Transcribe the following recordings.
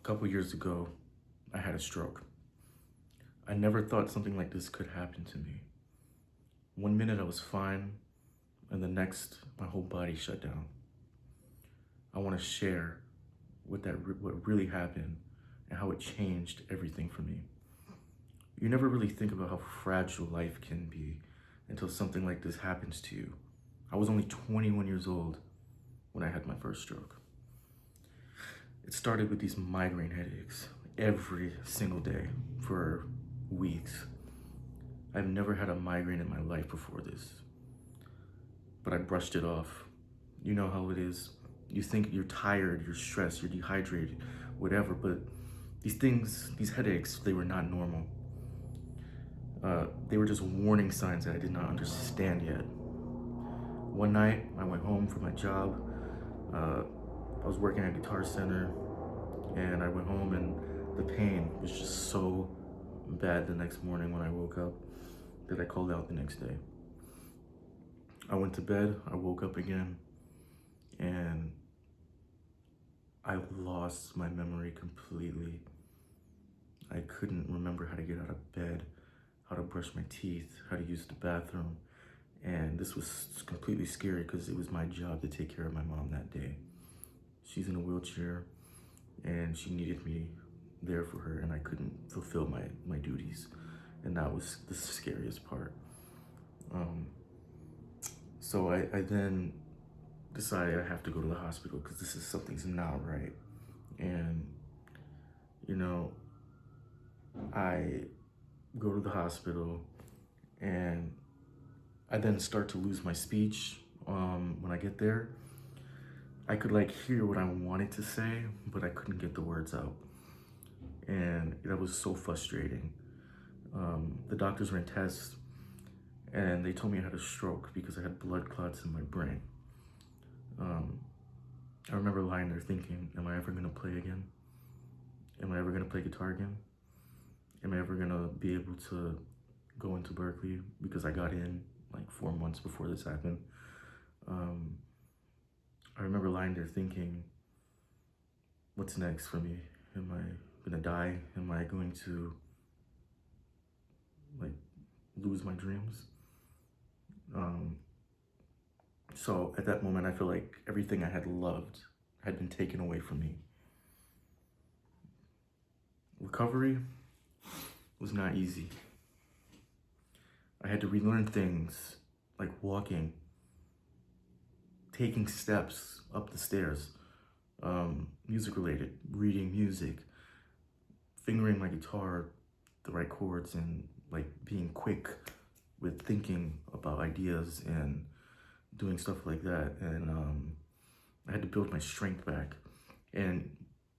couple years ago, I had a stroke. I never thought something like this could happen to me. One minute I was fine, and the next, my whole body shut down. I want to share what really happened and how it changed everything for me. You never really think about how fragile life can be until something like this happens to you. I was only 21 years old when I had my first stroke. It started with these migraine headaches every single day for weeks. I've never had a migraine in my life before this, but I brushed it off. You know how it is. You think you're tired, you're stressed, you're dehydrated, whatever, but these headaches, they were not normal. They were just warning signs that I did not understand yet. One night, I went home from my job. I was working at Guitar Center, and I went home, and the pain was just so bad the next morning when I woke up that I called out the next day. I went to bed, I woke up again, and I lost my memory completely. I couldn't remember how to get out of bed, how to brush my teeth, how to use the bathroom. And this was completely scary because it was my job to take care of my mom that day. She's in a wheelchair and she needed me there for her, and I couldn't fulfill my duties. And that was the scariest part. So I then decided I have to go to the hospital because something's not right. And, you know, I go to the hospital and I then start to lose my speech when I get there. I could like hear what I wanted to say, but I couldn't get the words out. And that was so frustrating. The doctors ran tests and they told me I had a stroke because I had blood clots in my brain. I remember lying there thinking, am I ever gonna play again? Am I ever gonna play guitar again? Am I ever gonna be able to go into Berkeley? Because I got in like 4 months before this happened. I remember lying there thinking, what's next for me? Am I gonna die? Am I going to like lose my dreams? So at that moment, I feel like everything I had loved had been taken away from me. Recovery was not easy. I had to relearn things like walking, taking steps up the stairs, music related, reading music, fingering my guitar, the right chords, and like being quick with thinking about ideas and doing stuff like that. And I had to build my strength back. And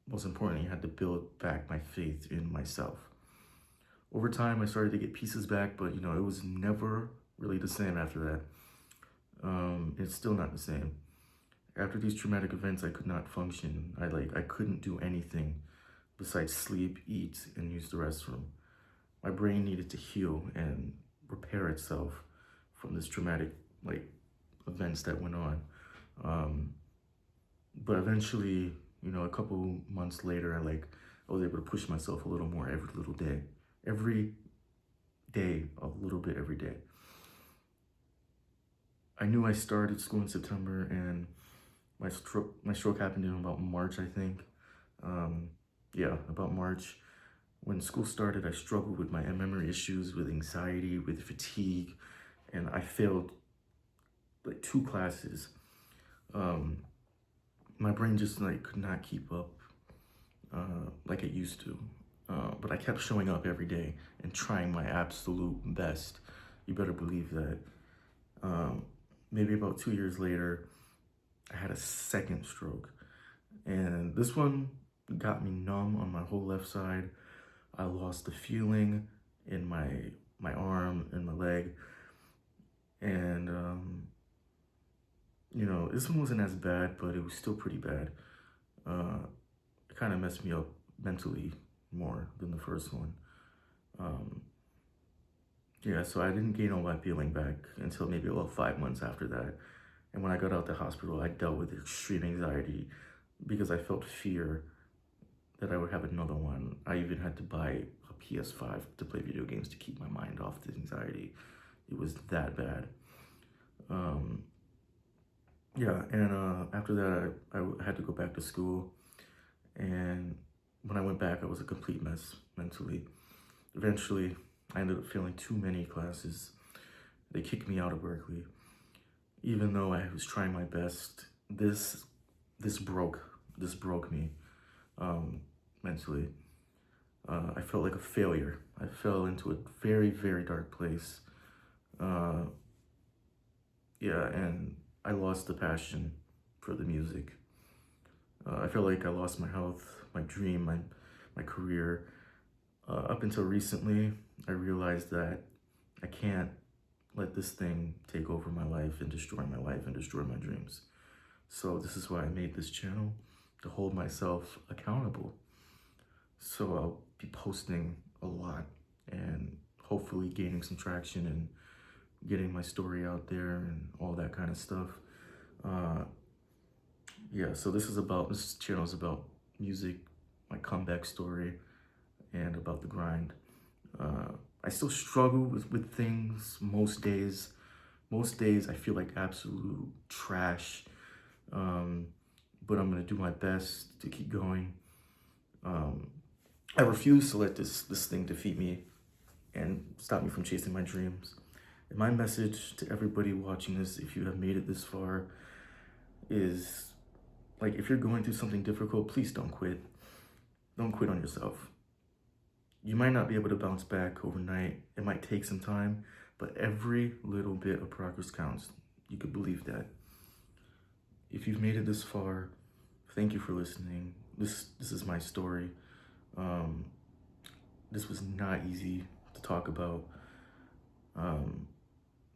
most importantly, I had to build back my faith in myself. Over time, I started to get pieces back, but it was never really the same after that. It's still not the same. After these traumatic events, I could not function. I couldn't do anything besides sleep, eat, and use the restroom. My brain needed to heal and repair itself from this traumatic events that went on. But eventually, a couple months later, I was able to push myself a little more every little day. Every day, a little bit every day. I knew I started school in September, and my stroke happened in about March, I think. Yeah, about March. When school started, I struggled with my memory issues, with anxiety, with fatigue, and I failed like 2 classes. My brain just could not keep up like it used to. But I kept showing up every day and trying my absolute best. You better believe that. Maybe about 2 years later, I had a second stroke. And this one got me numb on my whole left side. I lost the feeling in my arm and my leg. And, this one wasn't as bad, but it was still pretty bad. It kind of messed me up mentally more than the first one. Yeah, so I didn't gain all my feeling back until maybe about 5 months after that. And when I got out the hospital, I dealt with extreme anxiety because I felt fear that I would have another one. I even had to buy a PS5 to play video games to keep my mind off the anxiety. It was that bad. Um, yeah, and after that, I had to go back to school. And when I went back, I was a complete mess mentally. Eventually, I ended up failing too many classes. They kicked me out of Berkeley. Even though I was trying my best, this broke me mentally. I felt like a failure. I fell into a very, very dark place. Uh, yeah, and I lost the passion for the music. I felt like I lost my health, my dream, my career. Up until recently, I realized that I can't let this thing take over my life and destroy my life and destroy my dreams. So this is why I made this channel, to hold myself accountable. So I'll be posting a lot and hopefully gaining some traction and getting my story out there and all that kind of stuff. Yeah, so this channel is about music, my comeback story, and about the grind. I still struggle with things most days. Most days I feel like absolute trash, but I'm gonna do my best to keep going. I refuse to let this thing defeat me and stop me from chasing my dreams. And my message to everybody watching this, if you have made it this far, is like, if you're going through something difficult, please don't quit. Don't quit on yourself. You might not be able to bounce back overnight. It might take some time, but every little bit of progress counts. You could believe that. If you've made it this far, thank you for listening. This is my story. This was not easy to talk about,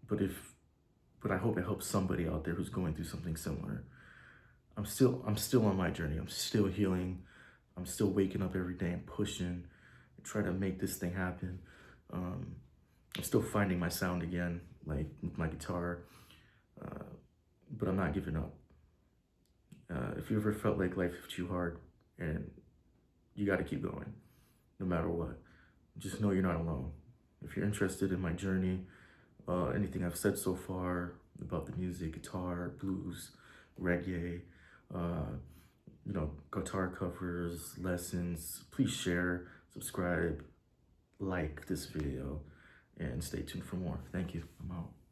but I hope it helps somebody out there who's going through something similar. I'm still on my journey. I'm still healing. I'm still waking up every day and pushing, try to make this thing happen. I'm still finding my sound again, like with my guitar, but I'm not giving up. If you ever felt like life hit you hard, and you got to keep going, no matter what, just know you're not alone. If you're interested in my journey, anything I've said so far about the music, guitar, blues, reggae, guitar covers, lessons, please share, subscribe, like this video, and stay tuned for more. Thank you. I'm out.